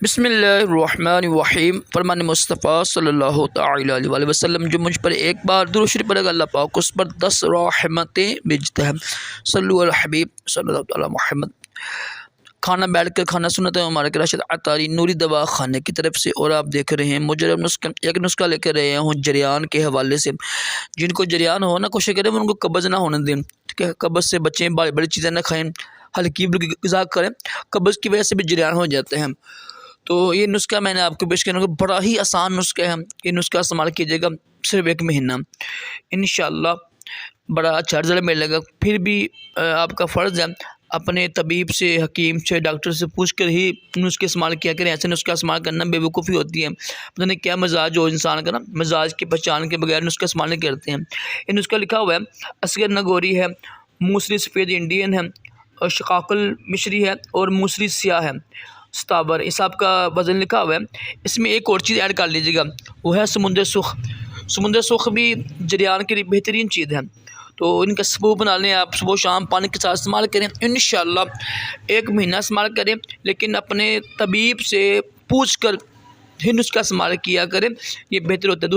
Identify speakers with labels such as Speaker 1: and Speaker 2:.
Speaker 1: बिस्मिल्लाहिर्रहमानिर्रहीम। फरमान मुस्तफ़ा सल्लल्लाहु तआला अलैहि वसल्लम जो मुझ पर एक बार दुरूद शरीफ पढ़ेगा अल्लाह पाक उस पर 10 रहमतें भेजता है। सल्लु अला हबीब सल्लल्लाहु अलैहि मोहम्मद। खाना बैठ कर खाना सुनते हैं हमारे राशिद अतारी नूरी दवा खाने की तरफ से। और आप देख रहे हैं मुजरब नुस्खा, एक नुस्खा लेकर रहे हूँ जरियान के हवाले से। जिनको जरियान हो ना कोशिश करें उनको कब्ज़ ना होने दें, ठीक है। कब्ज़ से बचें, बड़ी बड़ी चीज़ें ना खाएँ, हल्की ग़िज़ा करें। कब्ज़ की वजह से भी जरियान हो जाते हैं। तो ये नुस्खा मैंने आपको पेश करने को, बड़ा ही आसान नुस्खा है। ये नुस्खा इस्तेमाल कीजिएगा सिर्फ 1 महीना, इंशाअल्लाह बड़ा अच्छा रिजल्ट मिलेगा। फिर भी आपका फ़र्ज़ है अपने तबीब से, हकीम से, डॉक्टर से पूछ कर ही नुस्खे इस्तेमाल किया करें। ऐसे नुस्खा इस्तेमाल करना बेवकूफ़ी होती है। पता नहीं क्या मिजाज हो इंसान का ना, मिजाज की पहचान के बगैर नुस्खा इस्तेमाल नहीं करते हैं। ये नुस्खा लिखा हुआ है असगर नगोरी है, मूसली सफ़ेद इंडियन है, और शकाकुल मिश्री है, और मूसली स्याह है सतावर। इस आपका वज़न लिखा हुआ है। इसमें एक और चीज़ ऐड कर लीजिएगा, वो है समुंदर सुख। समुंदर सुख भी जरियान के लिए बेहतरीन चीज़ है। तो इनका सबूत बना लें आप, सुबह शाम पानी के साथ इस्तेमाल करें। इंशाअल्लाह 1 महीना इस्तेमाल करें, लेकिन अपने तबीब से पूछ कर ही नुस्खा इस्तेमाल किया करें, ये बेहतर होता है।